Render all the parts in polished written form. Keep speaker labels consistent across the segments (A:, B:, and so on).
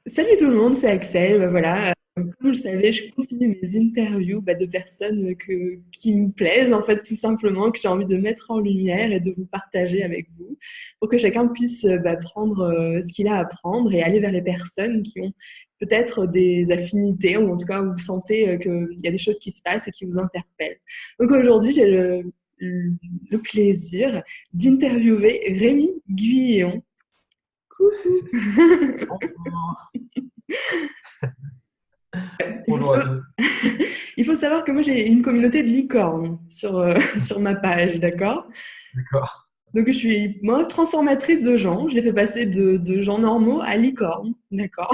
A: Salut tout le monde, c'est Axel. Voilà, comme vous le savez, je continue mes interviews de personnes qui me plaisent, en fait, tout simplement, que j'ai envie de mettre en lumière et de vous partager avec vous, pour que chacun puisse prendre ce qu'il a à prendre et aller vers les personnes qui ont peut-être des affinités, ou en tout cas où vous sentez qu'il y a des choses qui se passent et qui vous interpellent. Donc aujourd'hui, j'ai le plaisir d'interviewer Rémi Guyon. Coucou.
B: Bonjour. Bonjour à tous.
A: Il faut savoir que moi j'ai une communauté de licornes sur, sur ma page, d'accord?
B: D'accord.
A: Donc je suis moi transformatrice de gens, je les fais passer de gens normaux à licornes, d'accord?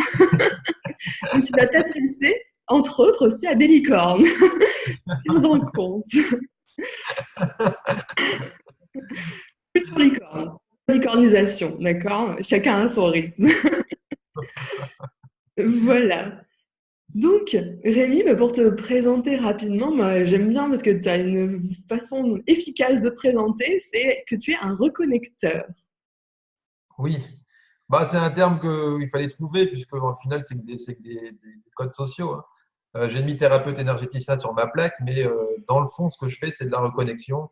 A: Donc tu vas t'adresser entre autres aussi à des licornes, tiens en compte. Future licorne, licornisation, d'accord? Chacun a son rythme. Voilà. Donc, Rémi, pour te présenter rapidement, moi, j'aime bien parce que tu as une façon efficace de te présenter, c'est que tu es un reconnecteur.
B: Oui, bah, c'est un terme qu'il fallait trouver, puisque au final, c'est que des codes sociaux, hein. J'ai mis thérapeute énergéticien sur ma plaque, mais dans le fond, ce que je fais, c'est de la reconnexion.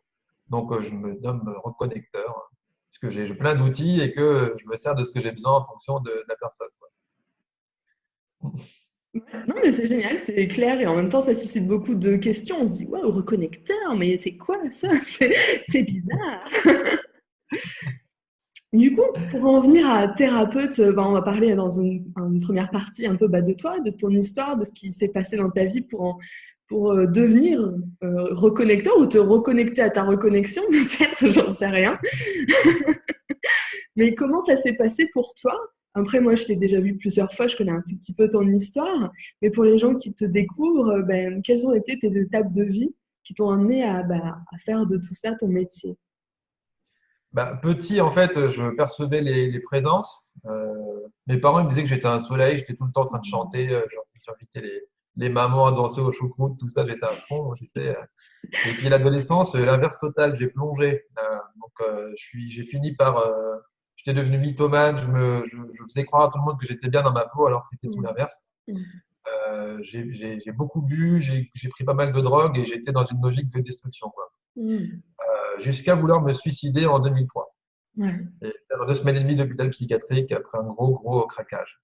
B: Donc, je me nomme reconnecteur, hein, puisque j'ai plein d'outils et que je me sers de ce que j'ai besoin en fonction de la personne, quoi.
A: Non, mais c'est génial, c'est clair et en même temps, ça suscite beaucoup de questions. On se dit, waouh, reconnecteur, mais c'est quoi ça? C'est bizarre. Du coup, pour en venir à thérapeute, on va parler dans une première partie un peu de toi, de ton histoire, de ce qui s'est passé dans ta vie pour devenir reconnecteur ou te reconnecter à ta reconnexion, peut-être, j'en sais rien. Mais comment ça s'est passé pour toi? Après, moi, je t'ai déjà vu plusieurs fois, je connais un tout petit peu ton histoire, mais pour les gens qui te découvrent, quelles ont été tes étapes de vie qui t'ont amené à faire de tout ça ton métier?
B: Bah, petit, en fait, je percevais les présences. Mes parents ils me disaient que j'étais un soleil, j'étais tout le temps en train de chanter, j'invitais les mamans à danser au choucroute, tout ça, j'étais à fond, tu sais. Et puis l'adolescence, l'inverse total, j'ai plongé. J'ai fini par, j'étais devenu mythomane, je faisais croire à tout le monde que j'étais bien dans ma peau alors que c'était tout
A: Mm.
B: l'inverse.
A: Mm.
B: J'ai beaucoup bu, j'ai pris pas mal de drogue et j'étais dans une logique de destruction, quoi.
A: Mm.
B: Jusqu'à vouloir me suicider en 2003
A: Ouais.
B: et faire 2 semaines et demie d'hôpital psychiatrique après un gros craquage.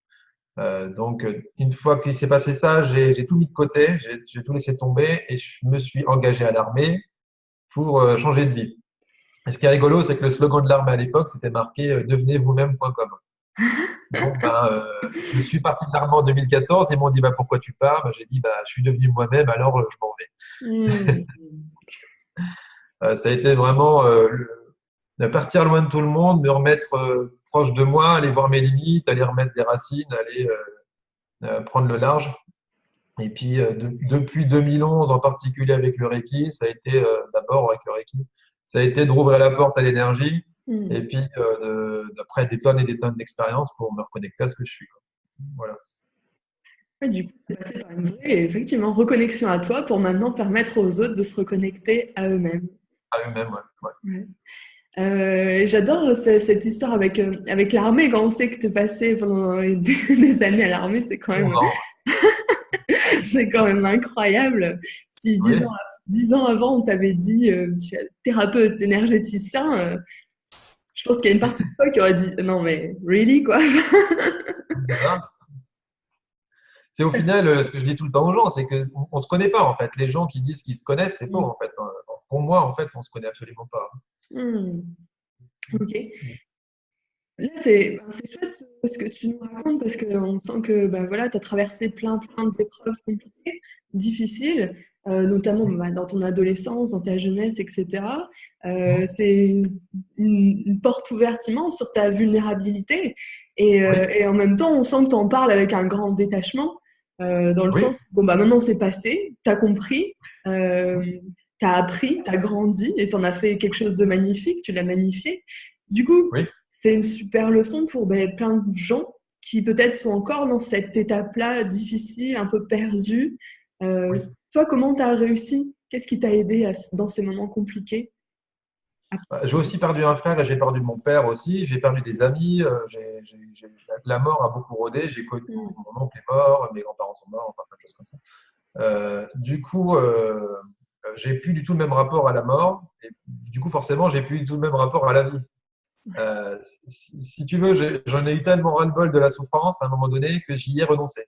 B: Une fois qu'il s'est passé ça, j'ai tout mis de côté, j'ai tout laissé tomber et je me suis engagé à l'armée pour changer de vie. Et ce qui est rigolo, c'est que le slogan de l'armée à l'époque, c'était marqué devenez vous-même.com. Donc, je suis parti de l'armée en 2014. Ils m'ont dit pourquoi tu pars? J'ai dit je suis devenu moi-même, alors je m'en vais.
A: Mm.
B: Ça a été vraiment de partir loin de tout le monde, me remettre proche de moi, aller voir mes limites, aller remettre des racines, aller prendre le large. Et puis, depuis 2011, en particulier avec le Reiki, ça a été d'abord avec le Reiki, ça a été de rouvrir la porte à l'énergie et
A: Mm.
B: puis d'après des tonnes et des tonnes d'expérience pour me reconnecter à ce que je suis, quoi. Voilà,
A: Ouais, du coup, c'est passé par une vraie, effectivement, reconnexion à toi pour maintenant permettre aux autres de se reconnecter à eux-mêmes.
B: à eux-mêmes, ouais. Ouais.
A: Ouais. J'adore cette histoire avec l'armée. Quand on sait que tu es passé pendant des années à l'armée,
B: 11 ans,
A: c'est quand même incroyable. Si
B: oui.
A: 10 ans avant, on t'avait dit tu es thérapeute énergéticien, je pense qu'il y a une partie de toi qui aurait dit non, mais really, quoi.
B: C'est ça. C'est au final ce que je dis tout le temps aux gens, c'est qu'on ne se connaît pas en fait. Les gens qui disent qu'ils se connaissent, c'est faux en fait. Pour moi, en fait, on se connaît absolument pas.
A: Hmm, ok. Là, c'est chouette ce que tu nous racontes parce qu'on sent que voilà, tu as traversé plein d'épreuves compliquées, difficiles, notamment dans ton adolescence, dans ta jeunesse, etc. C'est une porte ouverte immense sur ta vulnérabilité
B: Oui,
A: et en même temps, on sent que tu en parles avec un grand détachement dans le
B: oui,
A: sens, bon, maintenant c'est passé, tu as compris. Euh, tu as appris, tu as grandi et tu en as fait quelque chose de magnifique, tu l'as magnifié. Du coup,
B: oui,
A: c'est une super leçon pour plein de gens qui peut-être sont encore dans cette étape-là difficile, un peu perdue.
B: oui.
A: Toi, comment tu as réussi? Qu'est-ce qui t'a aidé dans ces moments compliqués?
B: J'ai aussi perdu un frère et j'ai perdu mon père aussi. J'ai perdu des amis. La mort a beaucoup rôdé. J'ai connu
A: Mm.
B: mon oncle est mort, mes grands-parents sont morts, enfin plein de choses comme ça. Du coup, j'ai plus du tout le même rapport à la mort. Et du coup, forcément, j'ai plus du tout le même rapport à la vie. Euh, si tu veux, j'en ai eu tellement ras-le-bol de la souffrance à un moment donné que j'y ai renoncé.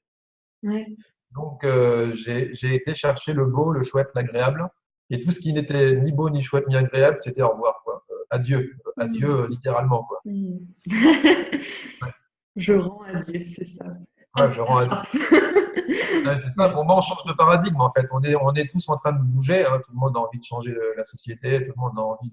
A: Ouais.
B: Donc, j'ai été chercher le beau, le chouette, l'agréable. Et tout ce qui n'était ni beau, ni chouette, ni agréable, c'était au revoir, quoi. Adieu. Adieu,
A: Mm.
B: littéralement, quoi.
A: Mm.
B: Ouais,
A: Je rends à Dieu, c'est ça.
B: ouais, je rends adieu. Ouais, c'est ça.
A: Ouais.
B: Pour moi, on change de paradigme, en fait. On est tous en train de bouger, hein. Tout le monde a envie de changer la société. Tout le monde a envie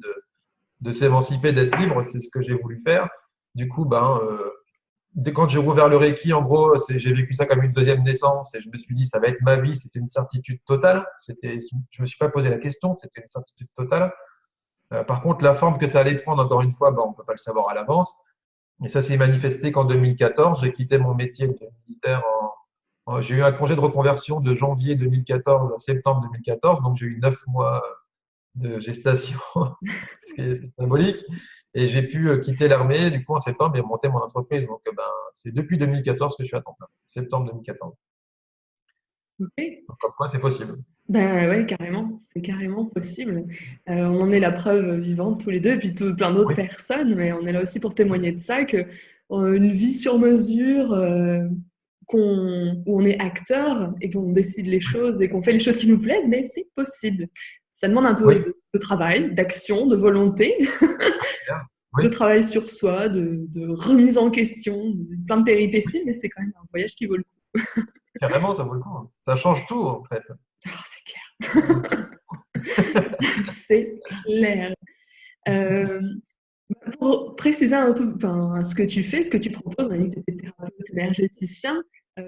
B: de s'émanciper, d'être libre. C'est ce que j'ai voulu faire. Du coup, quand j'ai rouvert le Reiki, en gros, j'ai vécu ça comme une deuxième naissance et je me suis dit, ça va être ma vie. C'était une certitude totale. Je me suis pas posé la question. C'était une certitude totale. Par contre, la forme que ça allait prendre, encore une fois, on peut pas le savoir à l'avance. Et ça s'est manifesté qu'en 2014, j'ai quitté mon métier de militaire. J'ai eu un congé de reconversion de janvier 2014 à septembre 2014. Donc, j'ai eu 9 mois de gestation, ce qui est symbolique. Et j'ai pu quitter l'armée, du coup, en septembre, et monter mon entreprise. Donc, c'est depuis 2014 que je suis à temps plein. Septembre 2014.
A: Ok.
B: Donc, comme quoi, c'est possible.
A: Ben ouais, carrément, c'est carrément possible. On en est la preuve vivante tous les deux, et puis plein d'autres
B: Oui,
A: personnes, mais on est là aussi pour témoigner de ça, que une vie sur mesure, où on est acteur et qu'on décide les choses et qu'on fait les choses qui nous plaisent, mais c'est possible. Ça demande un peu
B: oui,
A: de travail, d'action, de volonté,
B: bien.
A: de
B: Oui,
A: travail sur soi, de remise en question, plein de péripéties, mais c'est quand même un voyage qui vaut le coup.
B: carrément, ça vaut le coup. Ça change tout, en fait.
A: Oh, c'est clair, c'est clair. Euh, pour préciser un tout, enfin, ce que tu fais, ce que tu proposes, on a dit que tu étais thérapeute énergéticien.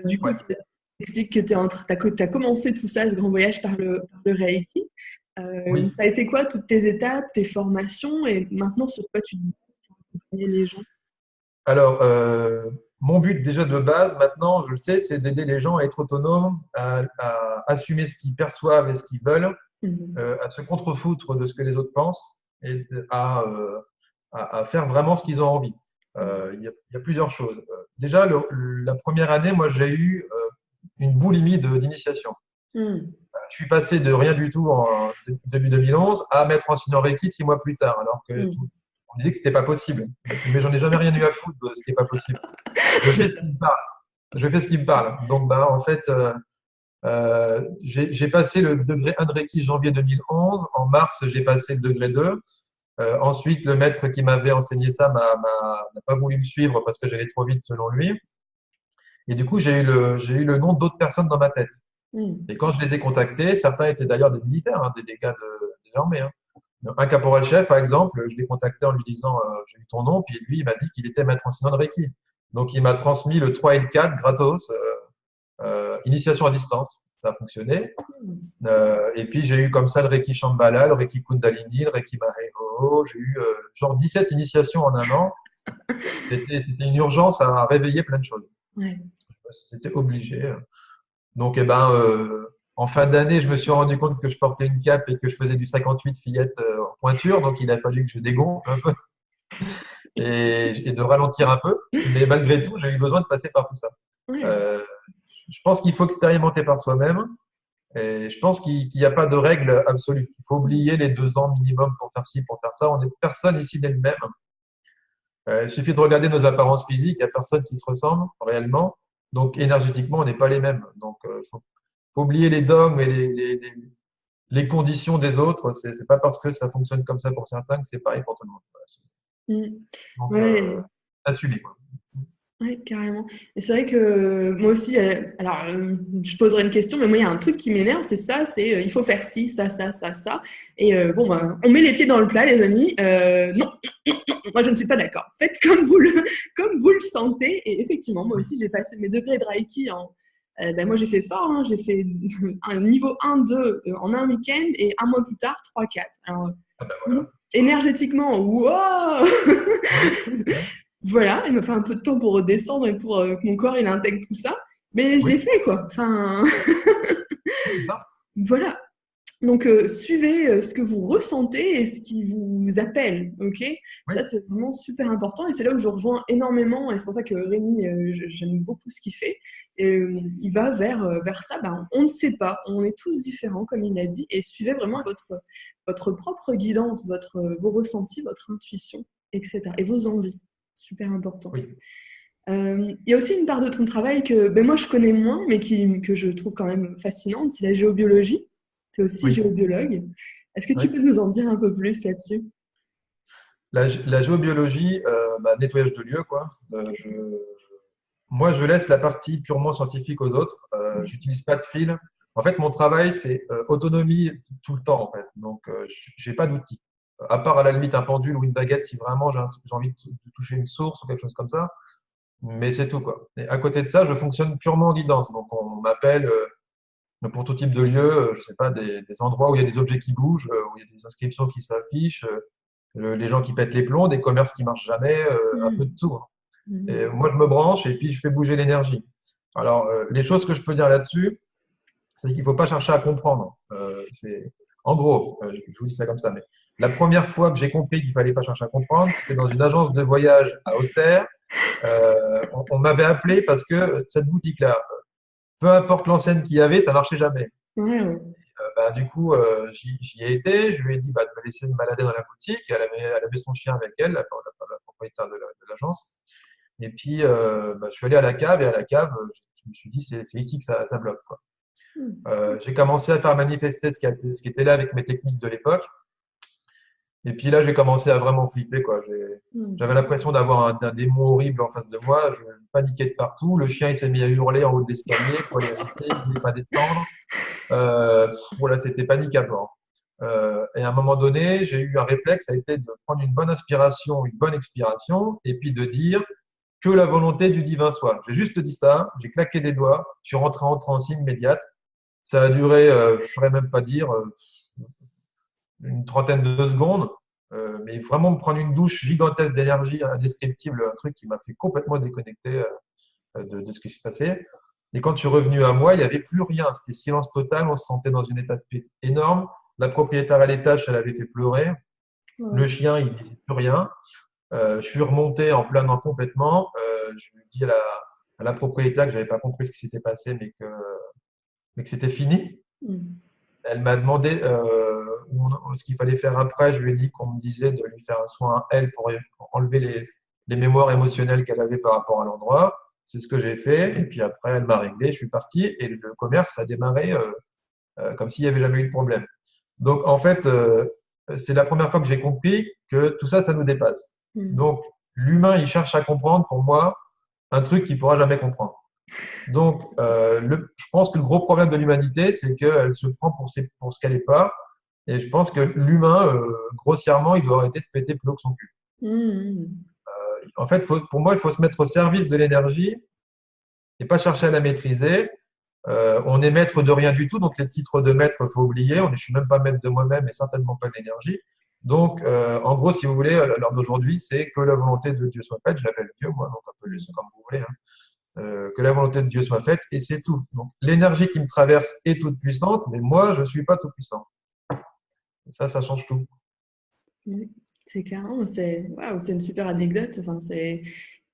A: Du coup,
B: Ouais.
A: tu expliques que tu as commencé tout ça, ce grand voyage par le Reiki.
B: Oui.
A: Ça a été quoi toutes tes étapes, tes formations et maintenant sur quoi tu te bases pour accompagner les gens?
B: Alors, mon but déjà de base, maintenant, je le sais, c'est d'aider les gens à être autonomes, à assumer ce qu'ils perçoivent et ce qu'ils veulent,
A: Mhm.
B: à se contrefoutre de ce que les autres pensent et à faire vraiment ce qu'ils ont envie. Il y a plusieurs choses. Déjà, la première année, moi, j'ai eu une boulimie d'initiation.
A: Mhm.
B: Je suis passé de rien du tout en début 2011 à mettre en signe en Reiki 6 mois plus tard, alors que
A: Mhm.
B: on disait que c'était pas possible. Mais j'en ai jamais rien eu à foutre de ce qui est pas possible. Je fais ce qui me parle. Je fais ce qui me parle. Donc, en fait, j'ai passé le degré 1 de Reiki janvier 2011. En mars, j'ai passé le degré 2. Ensuite, le maître qui m'avait enseigné ça n'a pas voulu me suivre parce que j'allais trop vite selon lui. Et du coup, j'ai eu le nom d'autres personnes dans ma tête.
A: Mhm.
B: Et quand je les ai contactés, certains étaient d'ailleurs des militaires, hein, des gars de l'armée. Hein. Un caporal-chef, par exemple, je l'ai contacté en lui disant j'ai eu ton nom, puis lui, il m'a dit qu'il était maître enseignant de Reiki. Donc, il m'a transmis le 3 et le 4 gratos, initiation à distance. Ça a fonctionné. Et puis, j'ai eu comme ça le Reiki Shambhala, le Reiki Kundalini, le Reiki Mahego. J'ai eu genre 17 initiations en un an. C'était une urgence à réveiller plein de choses.
A: Ouais.
B: C'était obligé. Donc, en fin d'année, je me suis rendu compte que je portais une cape et que je faisais du 58 fillettes en pointure. Donc, il a fallu que je dégonfle un peu et de ralentir un peu. Mais malgré tout, j'ai eu besoin de passer par tout ça.
A: Ouais.
B: Euh, je pense qu'il faut expérimenter par soi-même. Et je pense qu'il n'y a pas de règle absolue. Il faut oublier les 2 ans minimum pour faire ci, pour faire ça. On n'est personne ici n'est le même. Il suffit de regarder nos apparences physiques. Il n'y a personne qui se ressemble réellement. Donc, énergétiquement, on n'est pas les mêmes. Donc, faut oublier les dogmes et les conditions des autres. C'est pas parce que ça fonctionne comme ça pour certains que c'est pareil pour tout le monde. Voilà.
A: Mhm.
B: Donc,
A: Ouais.
B: assumer, quoi.
A: Ouais, carrément. Et c'est vrai que moi aussi, alors je poserai une question, mais moi il y a un truc qui m'énerve, c'est ça, c'est il faut faire ci, ça, ça. Et bon, ben, on met les pieds dans le plat, les amis. Non, moi je ne suis pas d'accord. Faites comme vous le sentez. Et effectivement, moi
B: Oui.
A: aussi j'ai passé mes degrés de Reiki ben, moi j'ai fait fort, hein, j'ai fait un niveau 1-2 en un week-end et un mois plus tard 3-4. Alors,
B: Ah ben voilà.
A: énergétiquement, wow!
B: Oui, oui,
A: Voilà, il m'a fait un peu de temps pour redescendre et pour que mon corps il intègre tout ça. Mais je l'ai
B: oui,
A: fait quoi. Enfin,
B: c'est ça.
A: voilà. Donc, suivez ce que vous ressentez et ce qui vous appelle, ok?
B: Oui,
A: Ça, c'est vraiment super important et c'est là où je rejoins énormément et c'est pour ça que Rémi, j'aime beaucoup ce qu'il fait. Et, il va vers ça, ben, on ne sait pas, on est tous différents, comme il a dit, et suivez vraiment votre propre guidance, vos ressentis, votre intuition, etc. Et vos envies, super important.
B: oui,
A: Il y a aussi une part de ton travail que ben, moi je connais moins, mais que je trouve quand même fascinante, c'est la géobiologie. Tu es aussi
B: oui,
A: géobiologue. Est-ce que tu
B: oui.
A: peux nous en dire un peu plus là-dessus?
B: La géobiologie, nettoyage de lieux, quoi. Moi, je laisse la partie purement scientifique aux autres. J'utilise pas de fil. En fait, mon travail, c'est autonomie tout le temps, en fait. Donc, j'ai pas d'outils. À part à la limite un pendule ou une baguette si vraiment j'ai envie de toucher une source ou quelque chose comme ça. Mais c'est tout, quoi. Et à côté de ça, je fonctionne purement en guidance. Donc, on m'appelle pour tout type de lieu, je sais pas, des endroits où il y a des objets qui bougent, où il y a des inscriptions qui s'affichent, les gens qui pètent les plombs, des commerces qui marchent jamais, un peu
A: Mhm.
B: de tout, hein. Et
A: Mhm.
B: moi, je me branche et puis je fais bouger l'énergie. Alors, les choses que je peux dire là-dessus, c'est qu'il ne faut pas chercher à comprendre. En gros, je vous dis ça comme ça, mais la première fois que j'ai compris qu'il fallait pas chercher à comprendre, c'était dans une agence de voyage à Auxerre. On m'avait appelé parce que cette boutique-là, peu importe l'enseigne qu'il y avait, ça marchait jamais.
A: Ouais, ouais.
B: Du coup, j'y ai été. Je lui ai dit de me laisser me balader dans la boutique. Elle avait son chien avec elle, la propriétaire de l'agence. Et puis, je suis allé à la cave et à la cave, je me suis dit, c'est ici que ça bloque, quoi.
A: Mhm.
B: J'ai commencé à faire manifester ce qui était là avec mes techniques de l'époque. Et puis là, j'ai commencé à vraiment flipper, quoi. J'avais
A: Mhm.
B: l'impression d'avoir un démon horrible en face de moi. Je paniquais de partout. Le chien, il s'est mis à hurler en haut de l'escalier. Il fallait rester, il voulait pas descendre. Voilà, c'était panique à bord. Et à un moment donné, j'ai eu un réflexe, ça a été de prendre une bonne inspiration, une bonne expiration, et puis de dire que la volonté du divin soit. J'ai juste dit ça, j'ai claqué des doigts, je suis rentré en transe immédiate. Ça a duré, je ne saurais même pas dire, une trentaine de secondes, mais vraiment me prendre une douche gigantesque d'énergie indescriptible, un truc qui m'a fait complètement déconnecter de ce qui se passait. Et quand je suis revenu à moi, il n'y avait plus rien. C'était silence total. On se sentait dans un état de paix énorme. La propriétaire à l'étage, elle avait fait pleurer. Le
A: Ouais.
B: chien, il ne disait plus rien. Je suis remonté en planant complètement. Je lui ai dit à la propriétaire que j'avais pas compris ce qui s'était passé, mais que c'était fini.
A: Mhm.
B: Elle m'a demandé ce qu'il fallait faire après. Je lui ai dit qu'on me disait de lui faire un soin à elle pour enlever les mémoires émotionnelles qu'elle avait par rapport à l'endroit. C'est ce que j'ai fait. Et puis après, elle m'a réglé. Je suis parti et le commerce a démarré comme s'il n'y avait jamais eu de problème. Donc en fait, c'est la première fois que j'ai compris que tout ça, ça nous dépasse.
A: Mhm.
B: Donc l'humain, il cherche à comprendre pour moi un truc qu'il ne pourra jamais comprendre. Donc, je pense que le gros problème de l'humanité, c'est qu'elle se prend pour ce qu'elle n'est pas. Et je pense que l'humain, grossièrement, il doit arrêter de péter plus haut que son cul.
A: Mhm.
B: En fait, pour moi, il faut se mettre au service de l'énergie et pas chercher à la maîtriser. On est maître de rien du tout, donc les titres de maître, il faut oublier. Je ne suis même pas maître de moi-même et certainement pas de l'énergie. Donc, en gros, si vous voulez, à l'heure d'aujourd'hui, c'est que la volonté de Dieu soit faite. Je l'appelle Dieu, moi, donc appelez ça comme vous voulez, hein. Que la volonté de Dieu soit faite, et c'est tout. Donc, l'énergie qui me traverse est toute puissante, mais moi, je ne suis pas tout puissant. Et ça change tout.
A: Ouais. C'est clair, hein, c'est waouh, c'est une super anecdote. Enfin, et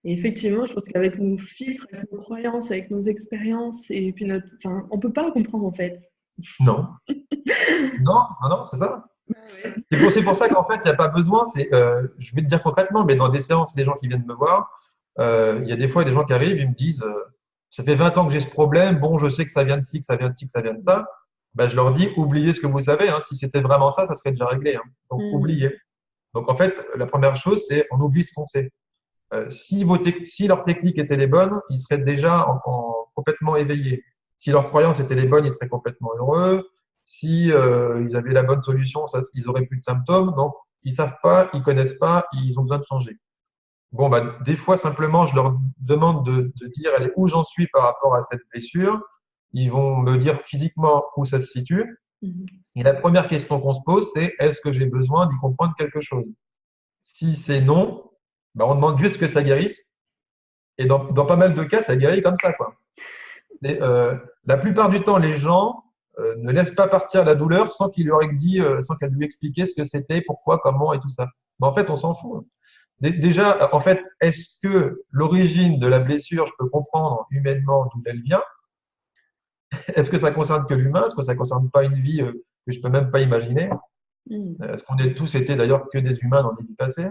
A: effectivement, je pense qu'avec nos chiffres, avec nos croyances, avec nos expériences, et puis enfin, on peut pas comprendre en fait.
B: Non, non, c'est ça.
A: Bah ouais.
B: C'est pour ça qu'en fait, il n'y a pas besoin. Je vais te dire concrètement, mais dans des séances, les gens qui viennent me voir, il y a des fois des gens qui arrivent, ils me disent, ça fait 20 ans que j'ai ce problème, bon, je sais que ça vient de ci, que ça vient de ci, que ça vient de ça. Ben, je leur dis, oubliez ce que vous savez, hein. Si c'était vraiment ça, ça serait déjà réglé, hein. Donc,
A: Mhm.
B: oubliez. Donc, en fait, la première chose, c'est on oublie ce qu'on sait. Si leurs techniques étaient les bonnes, ils seraient déjà complètement éveillés. Si leurs croyances étaient les bonnes, ils seraient complètement heureux. Si ils avaient la bonne solution, ça, ils auraient plus de symptômes. Donc, ils savent pas, ils connaissent pas, ils ont besoin de changer. Bon, des fois, simplement, je leur demande de dire allez, où j'en suis par rapport à cette blessure. Ils vont me dire physiquement où ça se situe.
A: Mhm.
B: Et la première question qu'on se pose, c'est est-ce que j'ai besoin d'y comprendre quelque chose? Si c'est non, on demande juste que ça guérisse. Et dans pas mal de cas, ça guérit comme ça, quoi. Et, la plupart du temps, les gens, ne laisse pas partir la douleur sans qu'il lui aurait dit, sans qu'elle lui expliquait ce que c'était, pourquoi, comment et tout ça. Mais en fait, on s'en fout. Déjà, en fait, est-ce que l'origine de la blessure, je peux comprendre humainement d'où elle vient? Est-ce que ça concerne que l'humain? Est-ce que ça concerne pas une vie que je peux même pas imaginer? Est-ce qu'on est tous été d'ailleurs que des humains dans les vies passées?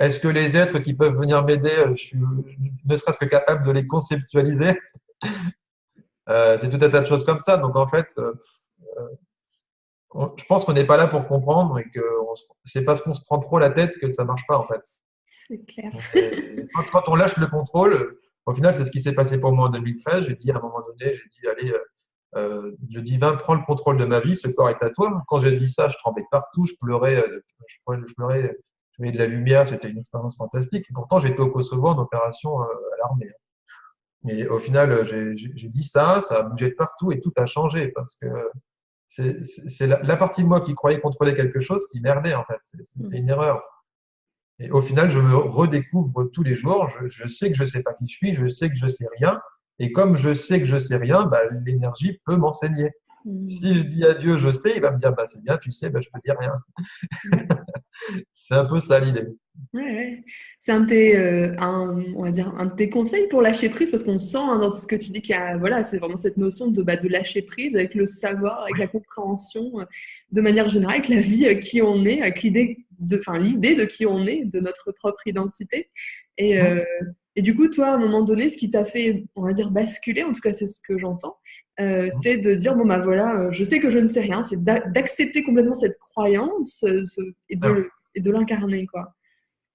B: Est-ce que les êtres qui peuvent venir m'aider, je suis ne serait-ce que capable de les conceptualiser? C'est tout un tas de choses comme ça. Donc en fait, je pense qu'on n'est pas là pour comprendre et que c'est parce qu'on se prend trop la tête que ça marche pas en fait.
A: C'est clair.
B: Quand on lâche le contrôle, au final, c'est ce qui s'est passé pour moi en 2013. J'ai dit à un moment donné, j'ai dit allez, je dis Vin, prends le contrôle de ma vie, ce corps est à toi. Quand j'ai dit ça, je tremblais partout, je pleurais, je voyais de la lumière, c'était une expérience fantastique. Et pourtant, j'étais au Kosovo en opération à l'armée. Et au final, j'ai dit ça, ça a bougé de partout et tout a changé parce que c'est la partie de moi qui croyait contrôler quelque chose qui merdait en fait. C'était une erreur. Et au final, je me redécouvre tous les jours. Je sais que je sais pas qui je suis, je sais que je sais rien. Et comme je sais que je sais rien, bah, l'énergie peut m'enseigner. Si je dis à Dieu, je sais, il va me dire, bah, c'est bien, tu sais, bah, je peux dire rien. C'est un peu ça l'idée.
A: Ouais. C'est un de tes, on va dire, un de tes conseils pour lâcher prise, parce qu'on sent dans tout ce que tu dis qu'il y a, voilà, c'est vraiment cette notion de lâcher prise avec le savoir, avec la compréhension, de manière générale, avec la vie, qui on est, avec l'idée de qui on est, de notre propre identité. Et, et du coup, toi, à un moment donné, ce qui t'a fait, on va dire, basculer, en tout cas, c'est ce que j'entends, c'est de dire, bon, bah voilà, je sais que je ne sais rien, c'est d'accepter complètement cette croyance et de l'incarner, quoi.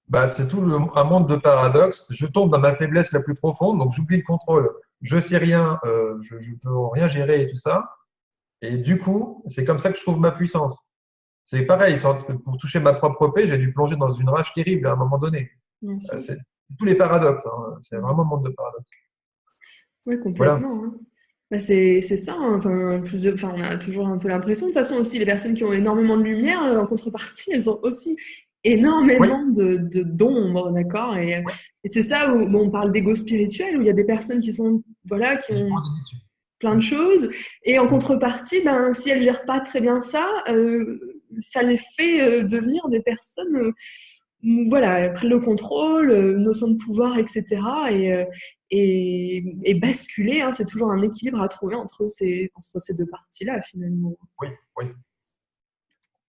B: Bah, c'est un monde de paradoxes. Je tombe dans ma faiblesse la plus profonde, donc j'oublie le contrôle. Je sais rien, je peux rien gérer et tout ça. Et du coup, c'est comme ça que je trouve ma puissance. C'est pareil, pour toucher ma propre paix, j'ai dû plonger dans une rage terrible à un moment donné.
A: Bien sûr.
B: C'est tous les paradoxes, hein. C'est vraiment un monde de paradoxes.
A: Oui,
B: Voilà.
A: complètement, hein. Bah, c'est ça, hein. Enfin, on a toujours un peu l'impression. De toute façon, aussi, les personnes qui ont énormément de lumière, en contrepartie, elles ont aussi
B: Oui,
A: énormément d'ombre, d'accord? Et c'est ça où bon, on parle d'ego spirituel, où il y a des personnes qui sont, voilà, qui
B: j'ai
A: ont
B: grandi dessus.
A: plein de choses. Et en contrepartie, ben, si elles gèrent pas très bien ça, ça les fait devenir des personnes, voilà, elles prennent le contrôle, notion de pouvoir, etc. Et basculer, hein, c'est toujours un équilibre à trouver entre ces deux parties-là, finalement.
B: Oui, oui.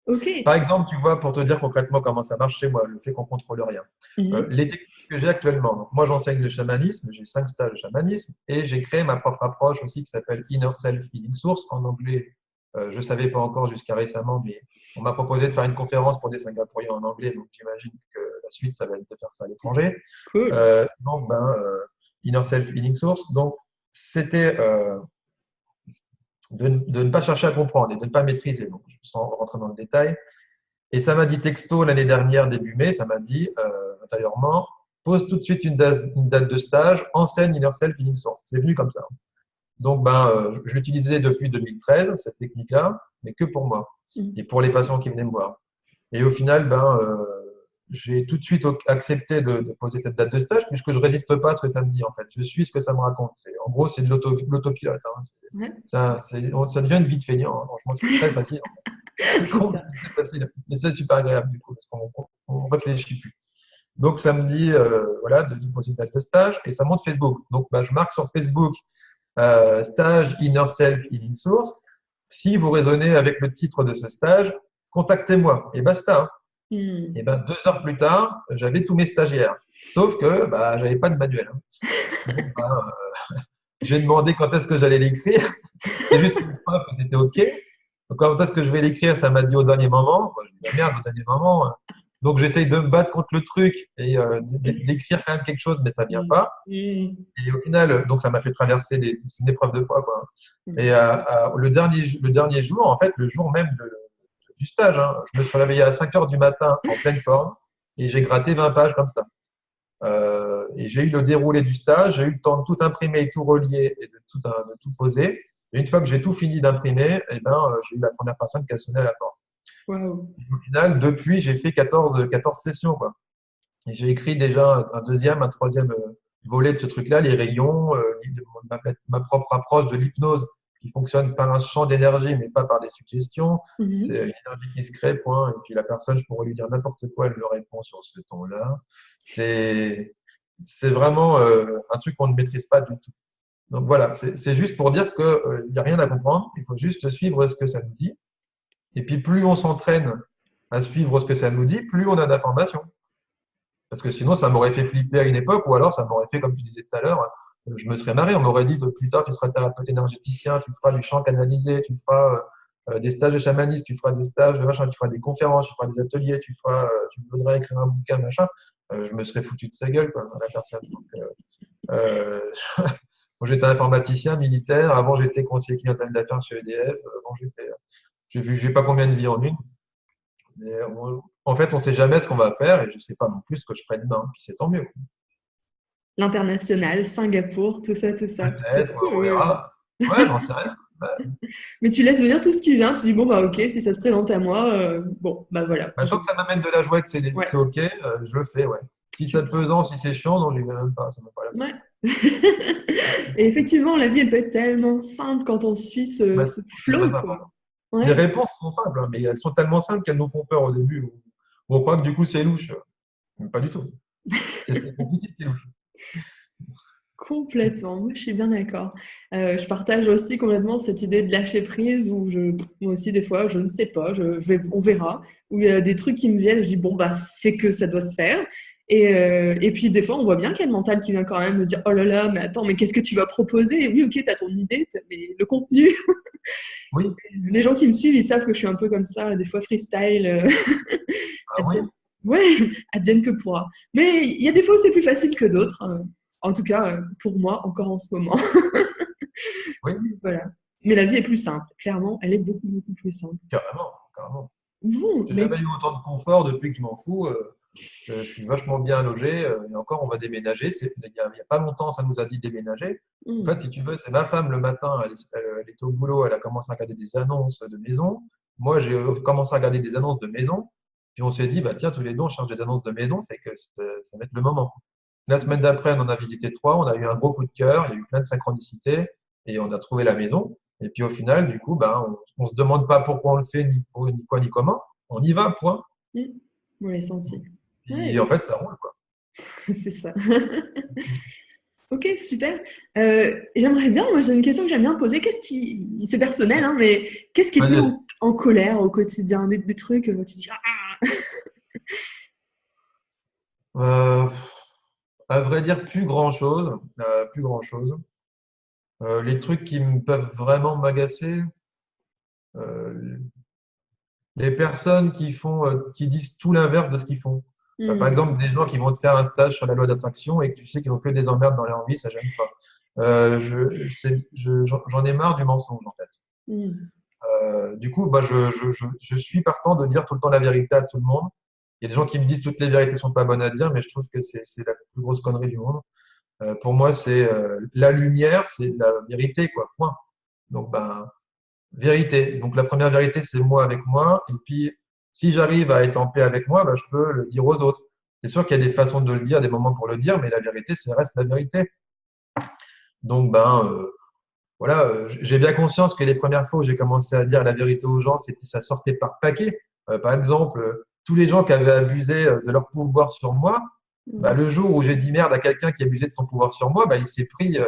A: Ok.
B: Par exemple, tu vois, pour te dire concrètement comment ça marche chez moi, le fait qu'on contrôle rien.
A: Mhm.
B: Les techniques que j'ai actuellement, donc moi j'enseigne le chamanisme, j'ai 5 stages de chamanisme et j'ai créé ma propre approche aussi qui s'appelle Inner Self Healing Source en anglais. Je ne savais pas encore jusqu'à récemment, mais on m'a proposé de faire une conférence pour des Singapouriens en anglais, donc j'imagine que la suite, ça va être de faire ça à l'étranger.
A: Cool.
B: Donc, Inner Self Healing Source, donc c'était de ne pas chercher à comprendre et de ne pas maîtriser. Donc, sans rentrer dans le détail. Et ça m'a dit texto l'année dernière, début mai, ça m'a dit intérieurement, pose tout de suite une date de stage, enseigne Inner Self Healing Source. C'est venu comme ça. Donc, je l'utilisais depuis 2013, cette technique-là, mais que pour moi
A: Mhm.
B: et pour les patients qui venaient me voir. Et au final, j'ai tout de suite accepté de poser cette date de stage, puisque je ne résiste pas à ce que ça me dit, en fait. Je suis ce que ça me raconte. En gros, c'est de l'autopilote. Hein.
A: Ouais,
B: Ça devient une vie de feignant. Hein. Franchement, c'est très facile.
A: c'est ça.
B: C'est facile, mais c'est super agréable du coup, parce qu'on ne réfléchit plus. Donc, ça me dit voilà, de poser une date de stage et ça monte Facebook. Donc, je marque sur Facebook stage Inner Self Healing Source. Si vous raisonnez avec le titre de ce stage, contactez-moi et basta. Hein.
A: Mhm.
B: Et 2 heures plus tard, j'avais tous mes stagiaires. Sauf que j'avais pas de manuel. Hein. Donc, j'ai demandé quand est-ce que j'allais l'écrire. C'était juste pour preuve que c'était OK. Donc, quand est-ce que je vais l'écrire, ça m'a dit au dernier moment. Je dis, merde, au dernier moment. Donc, j'essaye de me battre contre le truc et d'écrire quand même quelque chose, mais ça vient
A: Mhm.
B: pas.
A: Mhm.
B: Et au final, donc, ça m'a fait traverser une épreuve de foi, quoi. Et
A: Mhm.
B: le dernier jour, en fait, le jour même du stage, hein, je me suis réveillé à 5 heures du matin en pleine forme et j'ai gratté 20 pages comme ça. Et j'ai eu le déroulé du stage, j'ai eu le temps de tout imprimer et tout relier et de tout poser. Et une fois que j'ai tout fini d'imprimer, j'ai eu la première personne qui a sonné à la porte.
A: Waouh.
B: Et au final, depuis, j'ai fait 14 sessions, quoi. Et j'ai écrit déjà un deuxième, un troisième volet de ce truc-là, les rayons, ma propre approche de l'hypnose qui fonctionne par un champ d'énergie, mais pas par des suggestions. C'est
A: Mhm.
B: une énergie qui se crée, point. Et puis la personne, je pourrais lui dire n'importe quoi, elle me répond sur ce ton-là. C'est, c'est vraiment un truc qu'on ne maîtrise pas du tout. Donc voilà, c'est juste pour dire qu'il n'y a rien à comprendre. Il faut juste suivre ce que ça nous dit. Et puis plus on s'entraîne à suivre ce que ça nous dit, plus on a d'informations. Parce que sinon, ça m'aurait fait flipper à une époque, ou alors ça m'aurait fait, comme tu disais tout à l'heure, je me serais marré. On m'aurait dit plus tard, tu seras thérapeute énergéticien, tu feras du chant canalisé, tu feras des stages de chamanisme, tu feras des stages de machin, tu feras des conférences, tu feras des ateliers, tu voudrais écrire un bouquin, machin. Je me serais foutu de sa gueule, quoi, la personne. Donc, euh, moi, j'étais informaticien militaire. Avant, j'étais conseiller clientèle d'affaires chez EDF. Avant, j'ai vu, je sais pas combien de vies en une. Mais en fait, on ne sait jamais ce qu'on va faire et je ne sais pas non plus ce que je ferai demain. Puis c'est tant mieux.
A: L'international, Singapour, tout ça, tout ça. C'est
B: Peut-être, on
A: cool.
B: verra. Ouais, j'en sais rien. Bah,
A: Mais tu laisses venir tout ce qui vient, tu dis bon bah ok, si ça se présente à moi, bon bah voilà.
B: tant que ça m'amène de la joie et que
A: Ouais,
B: c'est OK, je le fais, ouais. Si c'est
A: super.
B: pesant, si c'est chiant, non, j'y vais même pas. Ça me pas la peine.
A: Ouais. Et effectivement, la vie elle peut être tellement simple quand on suit ce,
B: Ouais,
A: ce
B: c'est très
A: flow, quoi.
B: important. Les
A: Ouais,
B: réponses sont simples, hein, mais elles sont tellement simples qu'elles nous font peur au début. On croit que du coup, c'est louche. Mais pas du tout. C'est ce qui est compliqué qui est louche.
A: complètement. Moi, je suis bien d'accord. Je partage aussi complètement cette idée de lâcher prise où moi aussi, des fois, je ne sais pas, on verra. Où il y a des trucs qui me viennent, je dis bon, bah, c'est que ça doit se faire. Et puis, des fois, on voit bien qu'il y a le mental qui vient quand même me dire oh là là, mais attends, mais qu'est-ce que tu vas proposer? Et oui, ok, t'as ton idée, mais le contenu,
B: Oui,
A: les gens qui me suivent, ils savent que je suis un peu comme ça, des fois freestyle.
B: ah oui,
A: Ouais, advienne que pourra. Mais il y a des fois où c'est plus facile que d'autres. En tout cas, pour moi, encore en ce moment.
B: oui,
A: Voilà. Mais la vie est plus simple. Clairement, elle est beaucoup, beaucoup plus simple.
B: carrément, carrément.
A: Bon,
B: J'ai
A: mais
B: jamais eu autant de confort depuis que je m'en fous. Je suis vachement bien logé. Et encore, on va déménager. Il y a pas longtemps, ça nous a dit déménager. En
A: hmm,
B: fait, si tu veux, c'est ma femme le matin, elle était au boulot, elle a commencé à regarder des annonces de maison. Moi, j'ai commencé à regarder des annonces de maison. Puis on s'est dit, bah, tiens, tous les deux, on cherche des annonces de maison, c'est que ça va être le moment. La semaine d'après, on en a visité trois, on a eu un gros coup de cœur, il y a eu plein de synchronicité et on a trouvé la maison. Et puis au final, du coup, bah, on se demande pas pourquoi on le fait, ni quoi, ni comment. On y va, point.
A: hmm, on l'a senti.
B: Et
A: Ouais,
B: en fait, ça roule, quoi.
A: c'est ça. Ok, super. J'aimerais bien, moi j'ai une question que j'aime bien poser. C'est personnel, hein, mais qu'est-ce qui te
B: Vas-y,
A: met
B: vas-y.
A: en colère au quotidien? Des trucs, tu te dis, ah,
B: Euh, à vrai dire, plus grand-chose. Plus grand-chose. Les trucs qui peuvent vraiment m'agacer, euh, les personnes qui disent tout l'inverse de ce qu'ils font. Par
A: hmm,
B: exemple, des gens qui vont te faire un stage sur la loi d'attraction et que tu sais qu'ils ont que des emmerdes dans leur vie, ça j'aime pas. J'en ai marre du mensonge en fait.
A: hmm,
B: Du coup, bah, je suis partant de dire tout le temps la vérité à tout le monde. Il y a des gens qui me disent toutes les vérités sont pas bonnes à dire, mais je trouve que c'est la plus grosse connerie du monde. Pour moi, c'est la lumière, c'est la vérité, quoi. Point. Donc, ben, vérité. Donc, la première vérité, c'est moi avec moi. Et puis, si j'arrive à être en paix avec moi, ben, je peux le dire aux autres. C'est sûr qu'il y a des façons de le dire, des moments pour le dire, mais la vérité, ça reste la vérité. Donc, ben, voilà, j'ai bien conscience que les premières fois où j'ai commencé à dire la vérité aux gens, ça sortait par paquet. Par exemple, tous les gens qui avaient abusé de leur pouvoir sur moi, bah,
A: hmm.
B: le jour où j'ai dit merde à quelqu'un qui abusait de son pouvoir sur moi, bah, il s'est pris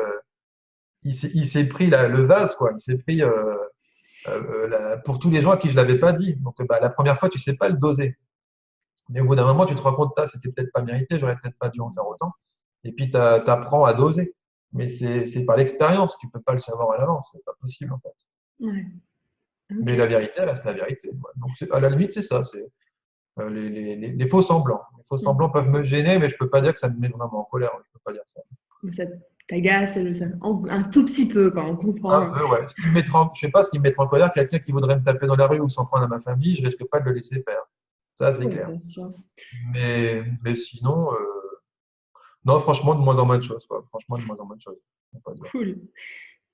B: le vase, quoi. Il s'est pris pour tous les gens à qui je l'avais pas dit. Donc, bah, la première fois, tu sais pas le doser. Mais au bout d'un moment, tu te rends compte, c'était peut-être pas mérité, j'aurais peut-être pas dû en faire autant. Et puis, tu apprends à doser. Mais c'est par l'expérience, tu peux pas le savoir à l'avance, c'est pas possible en fait.
A: Ouais, ok.
B: Mais la vérité, elle reste la vérité. Ouais. Donc, à la limite, c'est ça. C'est les faux semblants. Les faux
A: Hmm.
B: semblants peuvent me gêner, mais je peux pas dire que ça me met vraiment en colère. Je peux pas dire ça.
A: Mais ça t'agace, un tout petit peu, quand on
B: Un
A: comprend.
B: peu, ouais. Je sais pas ce qui me mettrait en colère, quelqu'un qui voudrait me taper dans la rue ou s'en prendre à ma famille, je risque pas de le laisser faire. Ça, c'est
A: Oui,
B: clair.
A: bien sûr.
B: Mais sinon, non, franchement, de moins en moins de choses, quoi. Franchement, de moins en moins de choses. On peut pas dire.
A: Cool.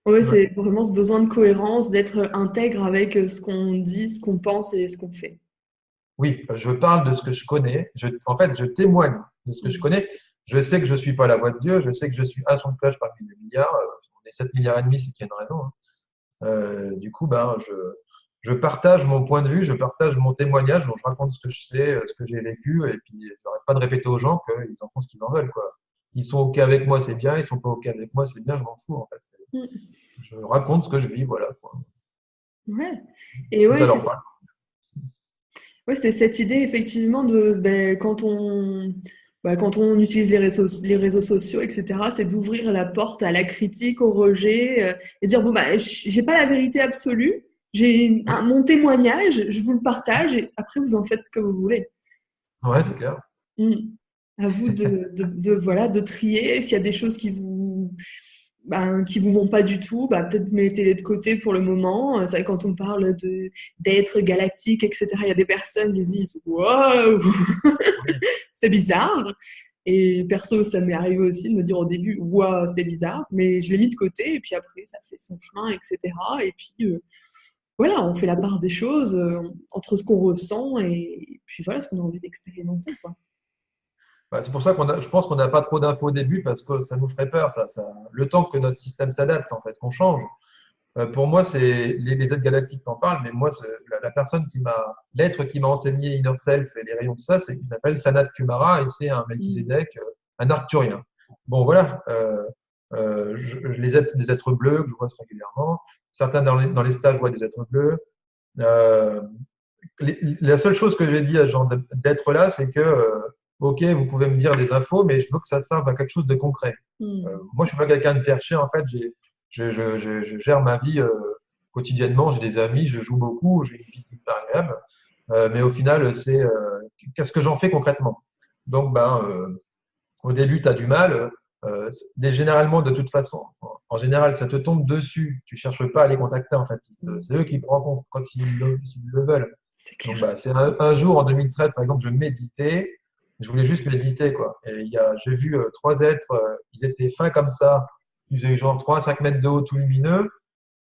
A: Ouais,
B: Ouais.
A: c'est vraiment ce besoin de cohérence, d'être intègre avec ce qu'on dit, ce qu'on pense et ce qu'on fait.
B: Oui, je parle de ce que je connais. En fait, je témoigne de ce que je
A: Hmm.
B: connais. Je sais que je suis pas la voix de Dieu. Je sais que je suis un son de cloche parmi des milliards. On est 7 milliards et demi, c'est qu'il y a une raison, hein. Du coup, ben, je partage mon point de vue, je partage mon témoignage, donc je raconte ce que je sais, ce que j'ai vécu, et puis je n'arrête pas de répéter aux gens qu'ils en font ce qu'ils en veulent, quoi. Ils sont OK avec moi, c'est bien, ils sont pas OK avec moi, c'est bien, je m'en fous, en fait.
A: Mm.
B: Je raconte ce que je vis, voilà, quoi.
A: Ouais. Et
B: Et ça
A: ouais,
B: leur parle.
A: ouais, c'est cette idée effectivement de ben, quand on utilise les réseaux sociaux, etc., c'est d'ouvrir la porte à la critique, au rejet, et dire bon bah j'ai pas la vérité absolue, j'ai mon témoignage, je vous le partage, et après vous en faites ce que vous voulez.
B: Ouais, c'est clair.
A: Mm. À vous voilà de trier s'il y a des choses qui vous vont pas du tout, bah, peut-être mettez-les de côté pour le moment. C'est vrai, quand on parle d'êtres galactiques, etc., il y a des personnes qui se disent waouh,
B: Oui.
A: c'est bizarre. Et perso, ça m'est arrivé aussi de me dire au début waouh, c'est bizarre, mais je l'ai mis de côté et puis après, ça fait son chemin, etc. Et puis voilà, on fait la part des choses entre ce qu'on ressent et puis voilà ce qu'on a envie d'expérimenter, quoi.
B: Bah, c'est pour ça je pense qu'on n'a pas trop d'infos au début parce que ça nous ferait peur, le temps que notre système s'adapte, en fait, qu'on change. Pour moi, c'est les aides galactiques t'en parlent, mais moi, la personne l'être qui m'a enseigné Inner Self et les rayons de ça, il s'appelle Sanat Kumara et c'est un
A: Mm.
B: Melchizedek, un arcturien. Bon, voilà, des êtres bleus que je vois régulièrement. Certains dans les stages voient des êtres bleus. Euh, la seule chose que j'ai dit à ce genre d'être-là, c'est que, OK, vous pouvez me dire des infos, mais je veux que ça serve à quelque chose de concret.
A: Mm.
B: Moi, je suis pas quelqu'un de perché. En fait, je gère ma vie quotidiennement. J'ai des amis, je joue beaucoup, j'ai une vie hyper agréable. Mais au final, qu'est-ce que j'en fais concrètement? Donc, ben, au début, tu as du mal. Généralement, de toute façon, en général, ça te tombe dessus. Tu cherches pas à les contacter, en fait.
A: Mm.
B: C'est eux qui te rencontrent quand s'ils le veulent.
A: C'est
B: Donc,
A: clair.
B: bah, c'est un jour en 2013, par exemple, je méditais. Je voulais juste méditer, quoi. Et j'ai vu trois êtres, ils étaient fins comme ça. Ils faisaient genre 3 à 5 mètres de haut, tout lumineux.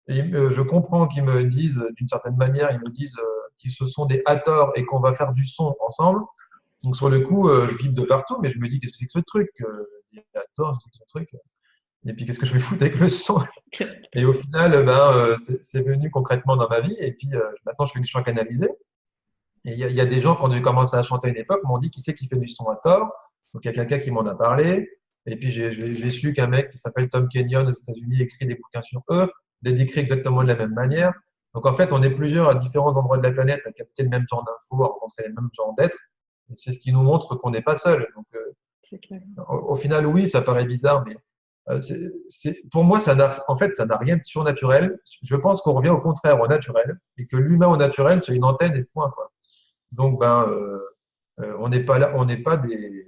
B: Et je comprends qu'ils me disent, d'une certaine manière, ils me disent qu'ils se sont des Hathors et qu'on va faire du son ensemble. Donc, sur le coup, je vibre de partout, mais je me dis, qu'est-ce que c'est que ce truc? Les Hathors, qu'est-ce que c'est que ce truc? Et puis, qu'est-ce que je vais foutre avec le son? Et au final, ben, c'est venu concrètement dans ma vie. Et puis, maintenant, je suis canalisé. Et il y a des gens, quand j'ai commencé à chanter à une époque, m'ont dit qui c'est qui fait du son à tort. Donc il y a quelqu'un qui m'en a parlé. Et puis j'ai su qu'un mec qui s'appelle Tom Kenyon aux États-Unis écrit des bouquins sur eux, les décrit exactement de la même manière. Donc en fait, on est plusieurs à différents endroits de la planète à capter le même genre d'infos, à rencontrer les mêmes genres d'êtres. Et c'est ce qui nous montre qu'on n'est pas seul. Donc
A: C'est clair.
B: au final, oui, ça paraît bizarre, mais pour moi, en fait, ça n'a rien de surnaturel. Je pense qu'on revient au contraire au naturel et que l'humain au naturel, c'est une antenne et point, quoi. Donc, ben, on n'est pas là, on n'est pas des.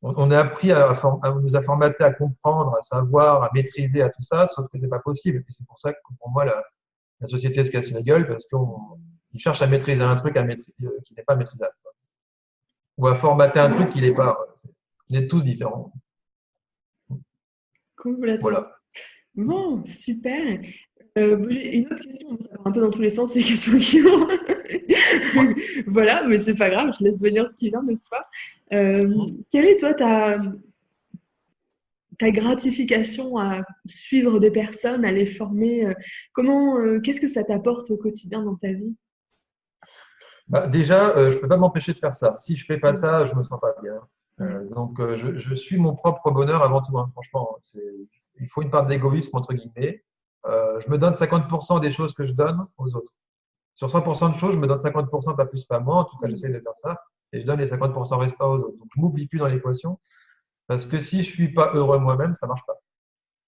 B: On a appris à nous a formaté à comprendre, à savoir, à maîtriser, à tout ça, sauf que c'est pas possible. Et c'est pour ça que pour moi, la société se casse la gueule parce qu'ils cherchent à maîtriser un truc qui n'est pas maîtrisable, quoi. Ou à formater un truc qui n'est pas. On est tous différents.
A: Complètement.
B: Voilà.
A: Bon, super. J'ai une autre question, ça va un peu dans tous les sens, ces questions qui ont.
B: Ouais.
A: Voilà, mais c'est pas grave, je laisse venir ce qui vient, n'est-ce pas? Quelle est, toi, ta gratification à suivre des personnes, à les former? Qu'est-ce que ça t'apporte au quotidien dans ta vie?
B: Bah, déjà, je peux pas m'empêcher de faire ça. Si je fais pas
A: Mm.
B: ça, je me sens pas bien.
A: Ouais.
B: Donc, je suis mon propre bonheur avant tout, hein, franchement. Il faut une part d'égoïsme, entre guillemets. Je me donne 50% des choses que je donne aux autres. Sur 100% de choses, je me donne 50%, pas plus, pas moins. En tout cas, j'essaie
A: Mm.
B: de faire ça. Et je donne les 50% restants aux autres. Donc, je m'oublie plus dans l'équation. Parce que si je suis pas heureux moi-même, ça marche pas.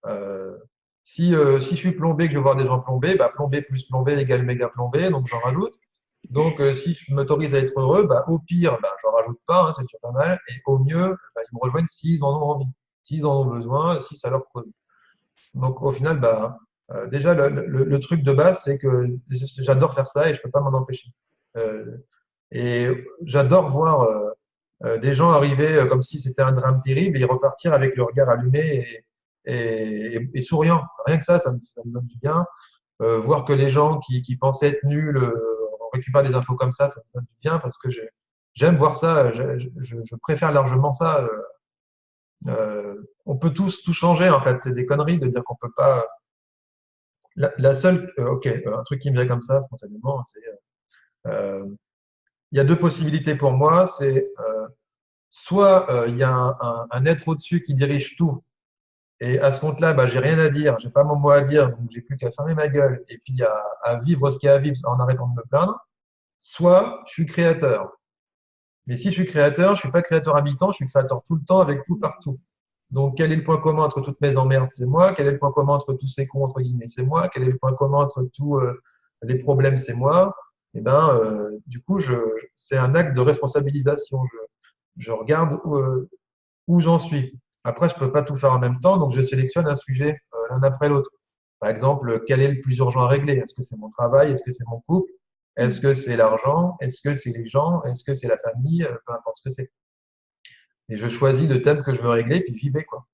B: Euh, si je suis plombé, que je veux voir des gens plombés, bah, plombé plus plombé égale méga plombé. Donc, j'en rajoute. Donc, si je m'autorise à être heureux, bah, au pire, bah, je n'en rajoute pas, hein, c'est déjà pas mal. Et au mieux, bah, ils me rejoignent s'ils en ont envie, s'ils en ont besoin, si ça leur cause. Donc, au final, bah, déjà, le truc de base, c'est que j'adore faire ça et je ne peux pas m'en empêcher. Euh, et j'adore voir des gens arriver comme si c'était un drame terrible et repartir avec le regard allumé et souriant. Rien que ça me donne du bien. Voir que les gens qui pensaient être nuls récupèrent des infos comme ça me donne du bien parce que j'aime voir ça. Je préfère largement ça. On peut tous tout changer en fait. C'est des conneries de dire qu'on peut pas. La seule, ok, un truc qui me vient comme ça spontanément, c'est euh, il y a deux possibilités pour moi. C'est soit il y a un être au-dessus qui dirige tout, et à ce compte-là, bah, j'ai rien à dire, j'ai pas mon mot à dire, donc j'ai plus qu'à fermer ma gueule et puis à vivre ce qu'il y a à vivre en arrêtant de me plaindre. Soit je suis créateur. Mais si je suis créateur, je suis pas créateur à mi-temps, je suis créateur tout le temps avec tout partout. Donc, quel est le point commun entre toutes mes emmerdes? C'est moi. Quel est le point commun entre tous ces cons, entre guillemets? C'est moi. Quel est le point commun entre tous les problèmes? C'est moi. Et ben, du coup, c'est un acte de responsabilisation. Je regarde où j'en suis. Après, je peux pas tout faire en même temps, donc je sélectionne un sujet l'un après l'autre. Par exemple, quel est le plus urgent à régler? Est-ce que c'est mon travail? Est-ce que c'est mon couple? Est-ce que c'est l'argent? Est-ce que c'est les gens? Est-ce que c'est la famille? Peu importe ce que c'est. Et je choisis le thème que je veux régler, puis j'y vais, quoi.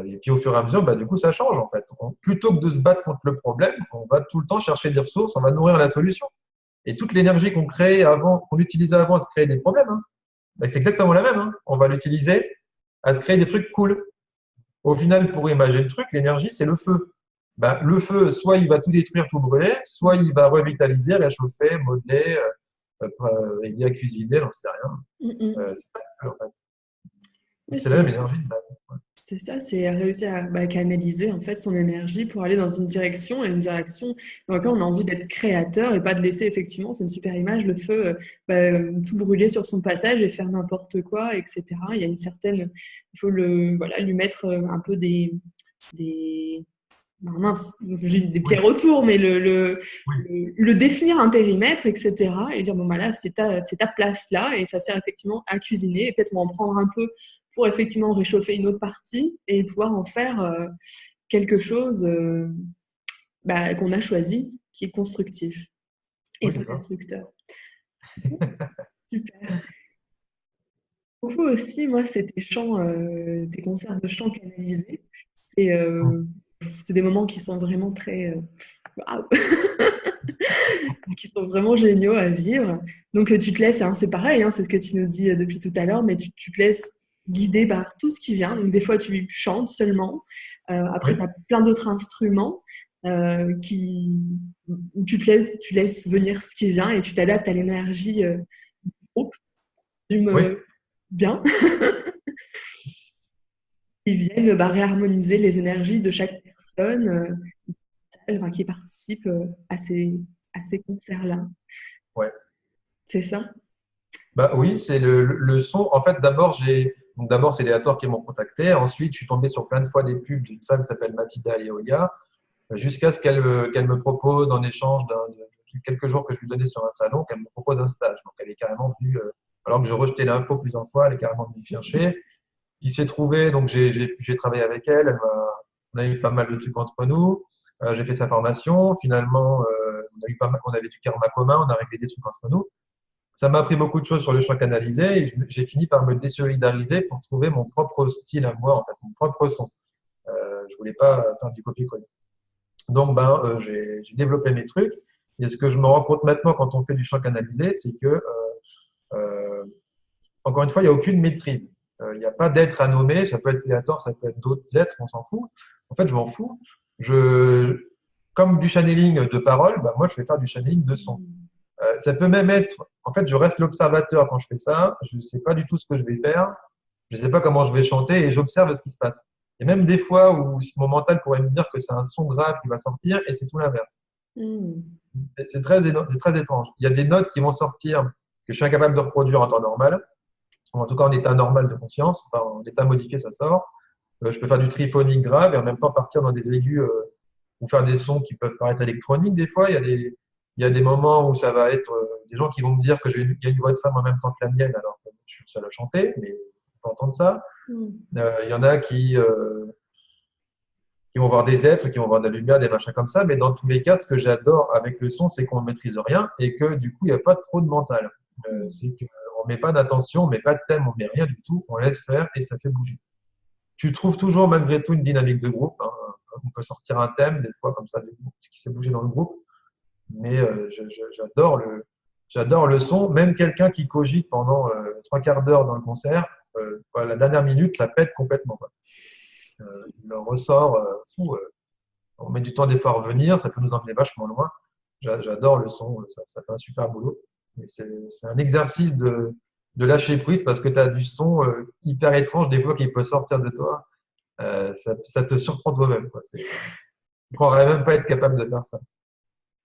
B: Et puis au fur et à mesure, bah, du coup, ça change en fait. Plutôt que de se battre contre le problème, on va tout le temps chercher des ressources, on va nourrir la solution. Et toute l'énergie qu'on créait avant, qu'on utilisait avant à se créer des problèmes, hein, bah, c'est exactement la même. Hein. On va l'utiliser à se créer des trucs cool. Au final, pour imaginer le truc, l'énergie, c'est le feu. Bah, le feu, soit il va tout détruire, tout brûler, soit il va revitaliser, réchauffer, modeler, aider à cuisiner, j'en sais rien.
A: Mm, mm.
B: C'est ça le feu, en fait.
A: Ouais,
B: C'est la même énergie de base. Ouais.
A: c'est ça, c'est réussir à canaliser en fait son énergie pour aller dans une direction et une direction dans laquelle on a envie d'être créateur et pas de laisser effectivement, c'est une super image, le feu tout brûler sur son passage et faire n'importe quoi, etc. Il y a une certaine, il faut voilà, lui mettre un peu des, non, mince, j'ai des
B: Oui,
A: pierres autour, mais
B: oui,
A: le définir un périmètre, etc. Et dire, bon, bah là, c'est ta place là, et ça sert effectivement à cuisiner, et peut-être on va en prendre un peu pour effectivement réchauffer une autre partie et pouvoir en faire quelque chose qu'on a choisi, qui est constructif et
B: oui,
A: pas
B: c'est ça.
A: destructeur. Super. Beaucoup aussi, moi, c'est des chants, des concerts de chants canalisés. Et c'est des moments qui sont vraiment très, waouh, qui sont vraiment géniaux à vivre. Donc tu te laisses, hein, c'est pareil, hein, c'est ce que tu nous dis depuis tout à l'heure, mais tu te laisses guider par tout ce qui vient. Donc des fois tu chantes seulement, après tu
B: Oui,
A: as plein d'autres instruments qui où tu laisses venir ce qui vient et tu t'adaptes à l'énergie du groupe. Tu
B: oui,
A: me bien, qui viennent réharmoniser les énergies de chaque personne qui participe à ces concerts-là.
B: ouais.
A: C'est ça?
B: Bah oui, c'est le son. En fait, d'abord, c'est les Hathors qui m'ont contacté. Ensuite, je suis tombé sur plein de fois des pubs d'une femme qui s'appelle Mathilda Eoya, jusqu'à ce qu'elle me propose en échange de quelques jours que je lui donnais sur un salon, qu'elle me propose un stage. Donc, elle est carrément venue, alors que je rejetais l'info plusieurs fois, elle est carrément venue me chercher. Il s'est trouvé, donc j'ai travaillé avec elle, on a eu pas mal de trucs entre nous. J'ai fait sa formation. Finalement, on avait du karma commun, on a réglé des trucs entre nous. Ça m'a appris beaucoup de choses sur le champ canalisé et j'ai fini par me désolidariser pour trouver mon propre style à moi, en fait, mon propre son. Je voulais pas faire du copier-coller. Donc, j'ai développé mes trucs. Et ce que je me rends compte maintenant quand on fait du chant canalisé, c'est que, euh, encore une fois, il n'y a aucune maîtrise. Il n'y a pas d'être à nommer. Ça peut être Léator, ça peut être d'autres êtres, on s'en fout. En fait, je m'en fous. Je, comme du channeling de parole, bah, moi, je vais faire du channeling de son. Ça peut même être, en fait, je reste l'observateur quand je fais ça. Je ne sais pas du tout ce que je vais faire. Je ne sais pas comment je vais chanter et j'observe ce qui se passe. Et même des fois où mon mental pourrait me dire que c'est un son grave qui va sortir et c'est tout l'inverse.
A: Mm.
B: C'est très étrange. Il y a des notes qui vont sortir que je suis incapable de reproduire en temps normal, ou en tout cas en état normal de conscience, enfin, en état modifié, ça sort. Je peux faire du triphonique grave et en même temps partir dans des aigus ou faire des sons qui peuvent paraître électroniques des fois. Il y a des moments où ça va être des gens qui vont me dire que il y a une voix de femme en même temps que la mienne, alors que je suis le seul à chanter, mais on peut entendre ça.
A: Mm.
B: Il y en a qui vont voir des êtres, qui vont voir de la lumière, des machins comme ça. Mais dans tous les cas, ce que j'adore avec le son, c'est qu'on ne maîtrise rien et que du coup, il n'y a pas trop de mental. C'est qu'on ne met pas d'attention, on ne met pas de thème, on ne met rien du tout, on laisse faire et ça fait bouger. Tu trouves toujours malgré tout une dynamique de groupe. Hein. On peut sortir un thème des fois comme ça qui s'est bougé dans le groupe. Mais j'adore le son. Même quelqu'un qui cogite pendant trois quarts d'heure dans le concert, la dernière minute, ça pète complètement. Quoi. Il en ressort fou. on met du temps des fois à revenir, ça peut nous emmener vachement loin. J'adore le son, ça fait un super boulot. Et c'est un exercice de lâcher prise parce que tu as du son hyper étrange des fois qui peut sortir de toi. Ça te surprend toi-même, quoi. Tu ne croirais même pas être capable de faire ça.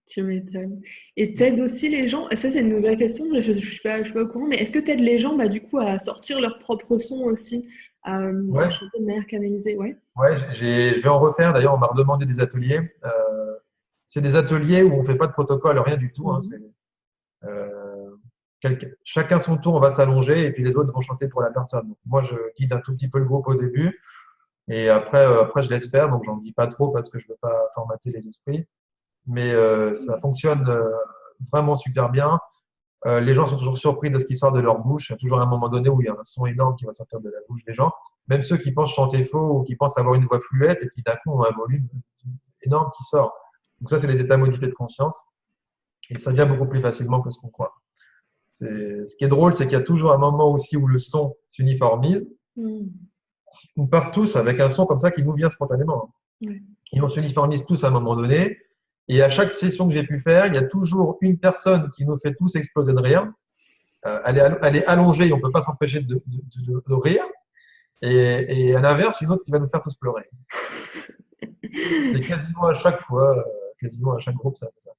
A: Tu m'étonnes. Et t'aides aussi les gens, ça c'est une vraie question, je suis pas au courant, mais est-ce que t'aides les gens du coup à sortir leur propre son aussi, à
B: Ouais,
A: chanter de manière canalisée? Ouais.
B: ouais, je vais en refaire. D'ailleurs, on m'a redemandé des ateliers. C'est des ateliers où on fait pas de protocole, rien du tout, hein.
A: Mhm.
B: Euh, Chacun son tour, on va s'allonger et puis les autres vont chanter pour la personne. Donc, moi, je guide un tout petit peu le groupe au début et après je laisse faire. Donc, j'en dis pas trop parce que je veux pas formater les esprits. Mais ça fonctionne vraiment super bien. Les gens sont toujours surpris de ce qui sort de leur bouche. Il y a toujours un moment donné où il y a un son énorme qui va sortir de la bouche des gens. Même ceux qui pensent chanter faux ou qui pensent avoir une voix fluette et qui d'un coup ont un volume énorme qui sort. Donc ça, c'est les états modifiés de conscience. Et ça vient beaucoup plus facilement que ce qu'on croit. Ce qui est drôle, c'est qu'il y a toujours un moment aussi où le son s'uniformise.
A: Mhm.
B: On part tous avec un son comme ça qui nous vient spontanément.
A: Ouais.
B: Et on s'uniformise tous à un moment donné. Et à chaque session que j'ai pu faire, il y a toujours une personne qui nous fait tous exploser de rire. Elle est allongée, on ne peut pas s'empêcher de rire. Et à l'inverse, une autre qui va nous faire tous pleurer. C'est quasiment à chaque fois, quasiment à chaque groupe, ça fait ça.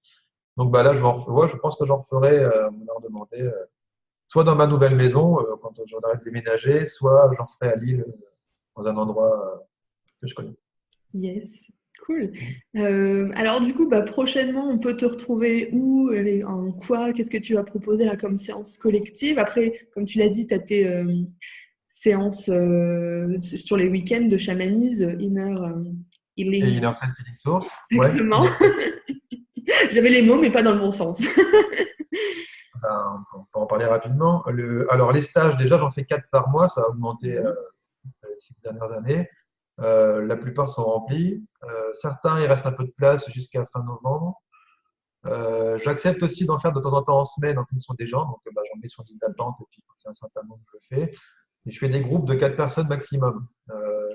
B: Donc bah là, je pense que j'en referai, on m'a demandé, soit dans ma nouvelle maison, quand j'aurai déménager, soit j'en ferai à Lille, dans un endroit que je connais.
A: Yes, cool. Alors du coup, prochainement, on peut te retrouver où, en quoi, qu'est-ce que tu vas proposer là comme séance collective? Après, comme tu l'as dit, tu as tes séances sur les week-ends de chamanisme, inner
B: Et
A: healing.
B: Inner Self Healing Source, ouais,
A: Exactement.
B: Inner Self,
A: J'avais les mots, mais pas dans le bon sens.
B: on peut en parler rapidement. Alors les stages, déjà, j'en fais 4 par mois, ça a augmenté
A: Mhm.
B: ces dernières années. La plupart sont remplis. Certains, il reste un peu de place jusqu'à fin novembre. J'accepte aussi d'en faire de temps en temps en semaine en fonction des gens. Donc, j'en mets sur liste d'attente et puis quand il y a un certain nombre, je le fais. Et je fais des groupes de 4 personnes maximum.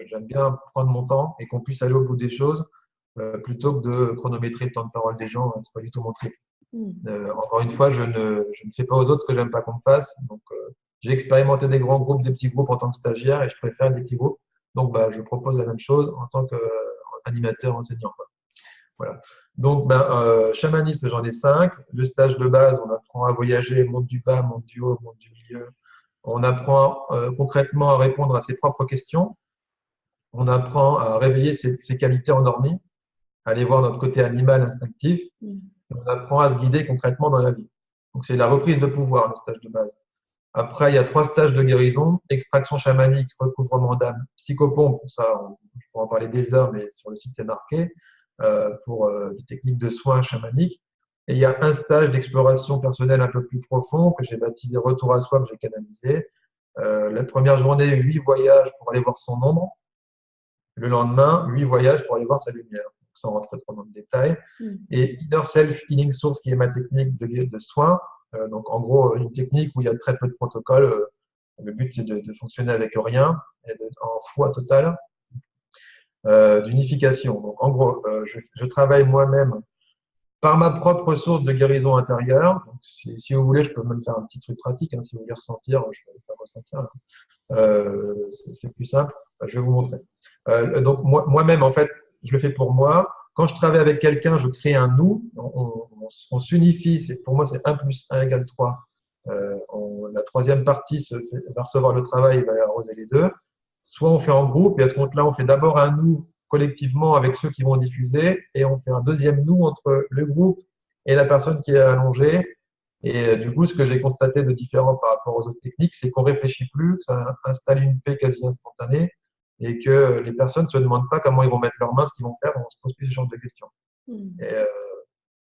B: J'aime bien prendre mon temps et qu'on puisse aller au bout des choses plutôt que de chronométrer le temps de parole des gens. C'est pas du tout mon trip.
A: Mhm.
B: Encore une fois, je ne fais pas aux autres ce que j'aime pas qu'on me fasse. Donc, j'ai expérimenté des grands groupes, des petits groupes en tant que stagiaire et je préfère des petits groupes. Donc, je propose la même chose en tant qu'animateur, enseignant, quoi. Voilà. Donc, chamanisme, j'en ai 5. Le stage de base, on apprend à voyager, monde du bas, monde du haut, monde du milieu. On apprend concrètement à répondre à ses propres questions. On apprend à réveiller ses qualités endormies, à aller voir notre côté animal instinctif.
A: Mhm.
B: Et on apprend à se guider concrètement dans la vie. Donc, c'est la reprise de pouvoir, le stage de base. Après, il y a 3 stages de guérison, extraction chamanique, recouvrement d'âme, psychopompe, ça, on pourra en parler des heures, mais sur le site, c'est marqué, pour des techniques de soins chamaniques. Et il y a un stage d'exploration personnelle un peu plus profond que j'ai baptisé Retour à soi, que j'ai canalisé. La première journée, 8 voyages pour aller voir son ombre. Le lendemain, 8 voyages pour aller voir sa lumière, donc, sans rentrer trop dans le détail.
A: Mhm.
B: Et Inner Self Healing Source, qui est ma technique de soins. Donc, en gros, une technique où il y a très peu de protocoles. Le but, c'est de fonctionner avec rien, et en foi totale, d'unification. Donc, en gros, je travaille moi-même par ma propre source de guérison intérieure. Donc, si vous voulez, je peux même faire un petit truc pratique. Hein, si vous voulez ressentir, je peux le faire ressentir. Là. C'est plus simple. Je vais vous montrer. Donc moi-même, en fait, je le fais pour moi. Quand je travaille avec quelqu'un, je crée un nous. On s'unifie. Pour moi, c'est 1 plus 1 égale 3. La troisième partie va recevoir le travail et va arroser les deux. Soit on fait en groupe, et à ce compte-là, on fait d'abord un nous collectivement avec ceux qui vont diffuser, et on fait un deuxième nous entre le groupe et la personne qui est allongée. Et du coup, ce que j'ai constaté de différent par rapport aux autres techniques, c'est qu'on réfléchit plus, que ça installe une paix quasi instantanée et que les personnes ne se demandent pas comment ils vont mettre leurs mains, ce qu'ils vont faire, on se pose plus ce genre de questions.
A: Mhm.
B: Et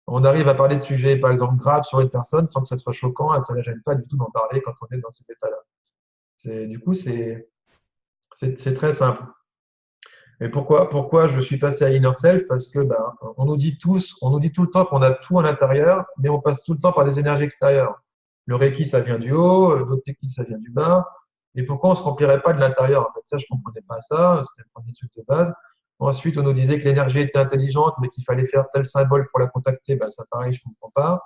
B: on arrive à parler de sujets, par exemple, graves sur une personne sans que ce soit choquant, elle ne se la gêne pas du tout d'en parler quand on est dans ces états-là. Du coup, c'est très simple. Et pourquoi je suis passé à Inner Self? Parce que on nous dit tout le temps qu'on a tout à l'intérieur, mais on passe tout le temps par des énergies extérieures. Le Reiki, ça vient du haut, d'autres techniques, ça vient du bas. Et pourquoi on ne se remplirait pas de l'intérieur? En fait, ça, je ne comprenais pas ça. C'était le premier truc de base. Ensuite, on nous disait que l'énergie était intelligente, mais qu'il fallait faire tel symbole pour la contacter. Ben, ça, pareil, je ne comprends pas.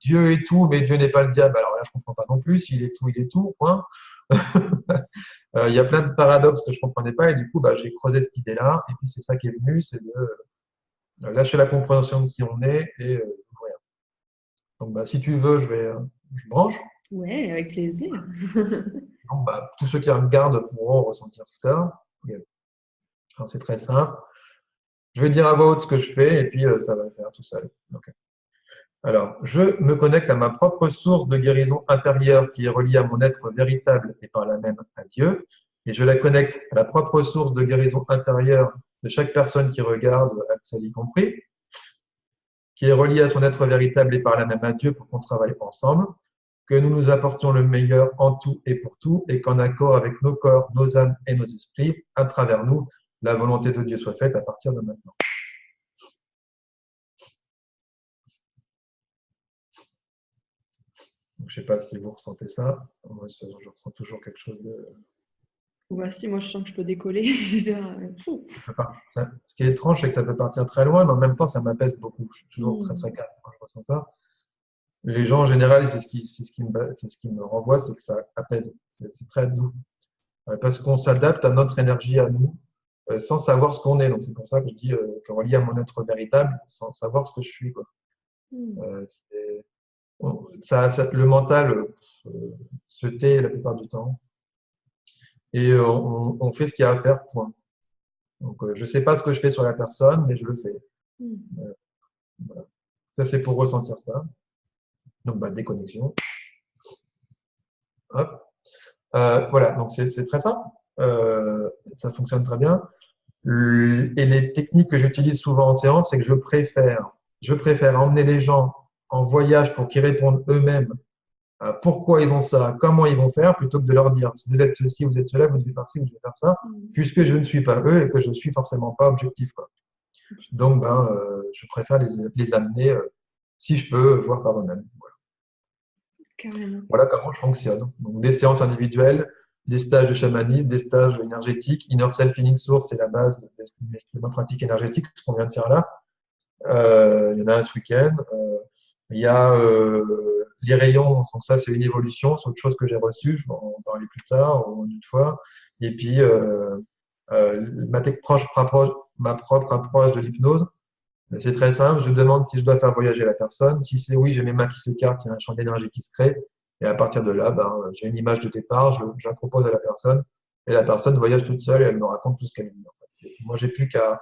B: Dieu est tout, mais Dieu n'est pas le diable. Alors là, je ne comprends pas non plus. S'il est tout, il est tout, point. Il y a plein de paradoxes que je ne comprenais pas. Et du coup, bah, j'ai creusé cette idée-là. Et puis, c'est ça qui est venu, c'est de lâcher la compréhension de qui on est et d'ouvrir. Donc, bah, si tu veux, je branche.
A: Ouais, avec plaisir.
B: Donc, bah, tous ceux qui regardent pourront ressentir ça. Alors, c'est très simple. Je vais dire à voix haute ce que je fais et puis ça va le faire tout seul. Okay. Alors, je me connecte à ma propre source de guérison intérieure qui est reliée à mon être véritable et par là même à Dieu. Et je la connecte à la propre source de guérison intérieure de chaque personne qui regarde, ça y compris, qui est reliée à son être véritable et par là même à Dieu pour qu'on travaille ensemble, que nous nous apportions le meilleur en tout et pour tout et qu'en accord avec nos corps, nos âmes et nos esprits, à travers nous, la volonté de Dieu soit faite à partir de maintenant. Je ne sais pas si vous ressentez ça. Moi, je ressens toujours quelque chose de…
A: Voici, moi je sens que je peux décoller.
B: Ce qui est étrange, c'est que ça peut partir très loin, mais en même temps, ça m'apaise beaucoup. Je suis toujours très, très calme quand je ressens ça. Les gens, en général, c'est ce qui me renvoie, c'est que ça apaise. C'est très doux. Parce qu'on s'adapte à notre énergie à nous, sans savoir ce qu'on est. Donc, c'est pour ça que je dis que relié à mon être véritable, sans savoir ce que je suis, quoi. Le mental se tait la plupart du temps. Et on fait ce qu'il y a à faire, point. Donc, je ne sais pas ce que je fais sur la personne, mais je le fais. Voilà. Ça, c'est pour ressentir ça. Donc, bah, déconnexion. Hop. Voilà, donc c'est très simple. Ça fonctionne très bien. Et les techniques que j'utilise souvent en séance, c'est que je préfère emmener les gens en voyage pour qu'ils répondent eux-mêmes à pourquoi ils ont ça, comment ils vont faire, plutôt que de leur dire si vous êtes ceci, vous êtes cela, vous devez faire ci, vous devez faire ça, puisque je ne suis pas eux et que je ne suis forcément pas objectif, quoi. Donc, je préfère les amener, si je peux, voir par eux-mêmes. Voilà comment je fonctionne. Donc, des séances individuelles, des stages de chamanisme, des stages énergétiques. Inner Self Healing Source, c'est la base de ma pratique énergétique, ce qu'on vient de faire là. Il y en a un ce week-end. Il y a les rayons, donc ça c'est une évolution, c'est autre chose que j'ai reçu, je vais en parler plus tard, une fois. Et puis ma propre approche de l'hypnose, c'est très simple, je demande si je dois faire voyager la personne. Si c'est oui, j'ai mes mains qui s'écartent, il y a un champ d'énergie qui se crée. Et à partir de là, j'ai une image de départ, je la propose à la personne, et la personne voyage toute seule et elle me raconte tout ce qu'elle vit. En fait. Moi, j'ai plus qu'à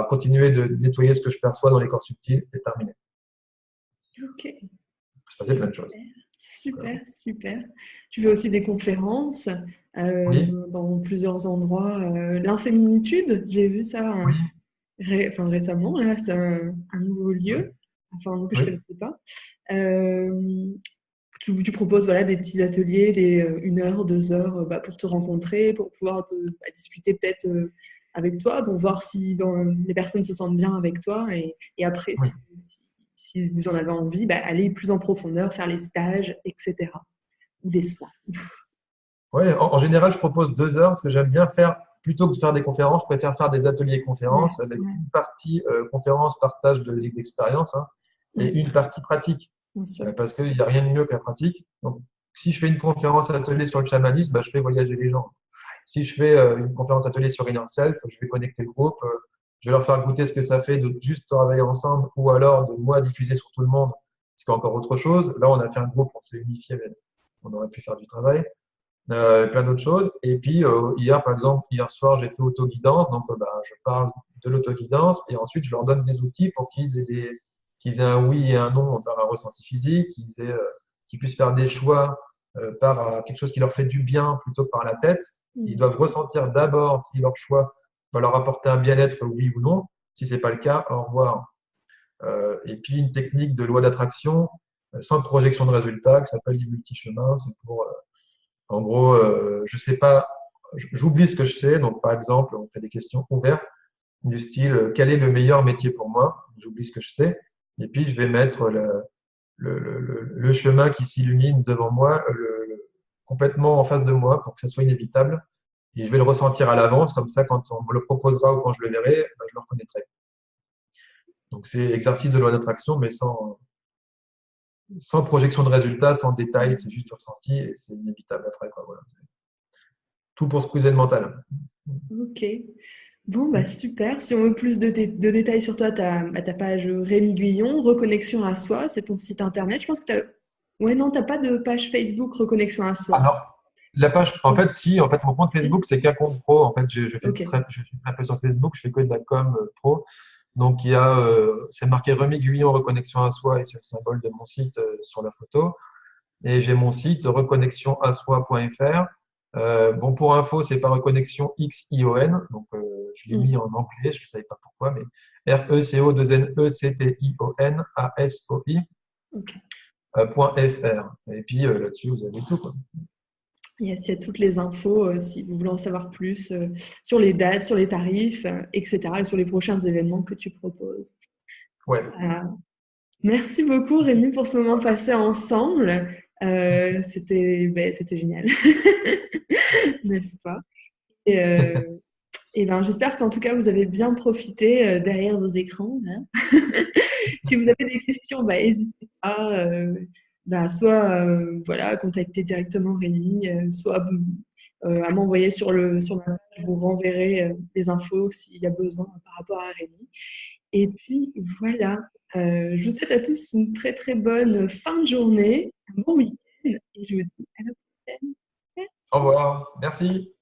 B: continuer de nettoyer ce que je perçois dans les corps subtils et terminer.
A: Ok.
B: Ça fait plein de choses.
A: Super, super. Tu fais aussi des conférences
B: Oui.
A: dans plusieurs endroits. L'inféminitude, j'ai vu ça
B: Oui.
A: récemment, là, c'est un nouveau lieu, que je ne connaissais pas. Tu proposes voilà, des petits ateliers, 1 heure, 2 heures pour te rencontrer, pour pouvoir discuter peut-être avec toi, pour voir si les personnes se sentent bien avec toi et après,
B: Oui.
A: si vous en avez envie, aller plus en profondeur, faire les stages, etc. Ou des soins.
B: Oui, en général, je propose 2 heures parce que j'aime bien faire, plutôt que de faire des conférences, je préfère faire des ateliers conférences avec une partie conférence, partage de d'expérience et une partie pratique. Parce qu'il n'y a rien de mieux que la pratique. Donc, si je fais une conférence atelier sur le chamanisme, je fais voyager les gens. Si je fais une conférence atelier sur Inner Self, je vais connecter le groupe, je vais leur faire goûter ce que ça fait de juste travailler ensemble ou alors de moi diffuser sur tout le monde, ce qui est encore autre chose. Là, on a fait un groupe, on s'est unifié, mais on aurait pu faire du travail. Plein d'autres choses. Et puis, hier soir, j'ai fait autoguidance. Donc, je parle de l'autoguidance et ensuite, je leur donne des outils pour qu'ils aient un oui et un non par un ressenti physique, qu'ils puissent faire des choix par quelque chose qui leur fait du bien plutôt que par la tête. Ils doivent ressentir d'abord si leur choix va leur apporter un bien-être, oui ou non. Si ce n'est pas le cas, au revoir. Et puis, une technique de loi d'attraction sans projection de résultat qui s'appelle les multi-chemins. C'est pour en gros, je sais pas, j'oublie ce que je sais. Donc, par exemple, on fait des questions ouvertes du style quel est le meilleur métier pour moi? J'oublie ce que je sais. Et puis, je vais mettre le chemin qui s'illumine devant moi, complètement en face de moi pour que ça soit inévitable. Et je vais le ressentir à l'avance, comme ça, quand on me le proposera ou quand je le verrai, ben, je le reconnaîtrai. Donc, c'est exercice de loi d'attraction, mais sans projection de résultats, sans détail, c'est juste du ressenti et c'est inévitable après, quoi. Voilà. Tout pour squeezer le mental.
A: Ok. Bon, bah super. Si on veut plus de détails sur toi, tu as ta page Rémi Guyon, Reconnexion à soi, c'est ton site internet. Je pense que tu as... Ouais, non, t'as pas de page Facebook Reconnexion à
B: Ah
A: soi.
B: non, la page, en
A: Ok.
B: fait, si, en fait, mon compte
A: Si?
B: Facebook, c'est qu'un compte pro. En fait,
A: Ok.
B: je suis très peu sur Facebook, je fais que de la com pro. Donc, c'est marqué Remis Guyon Reconnexion à soi et c'est le symbole de mon site sur la photo. Et j'ai mon site reconnexionasoi.fr. Bon, pour info, c'est pas reconnexion XION. Donc, je l'ai mis
A: Mm.
B: en anglais, je ne savais pas pourquoi, mais RECO2NECTIONASOI.
A: Ok.
B: .fr. Et puis là-dessus, vous avez tout, quoi.
A: Yes, il y a toutes les infos si vous voulez en savoir plus sur les dates, sur les tarifs, etc. et sur les prochains événements que tu proposes.
B: Ouais.
A: Euh, Merci beaucoup Rémi pour ce moment passé ensemble. C'était génial, n'est-ce pas? Et, et ben, j'espère qu'en tout cas vous avez bien profité derrière vos écrans, là. Si vous avez des questions, bah, n'hésitez pas. Bah, soit voilà, à contacter directement Rémi, soit à m'envoyer sur ma page, je vous renverrai les infos s'il y a besoin par rapport à Rémi. Et puis voilà, je vous souhaite à tous une très très bonne fin de journée, un bon week-end et je vous dis à la prochaine.
B: Au revoir. Merci.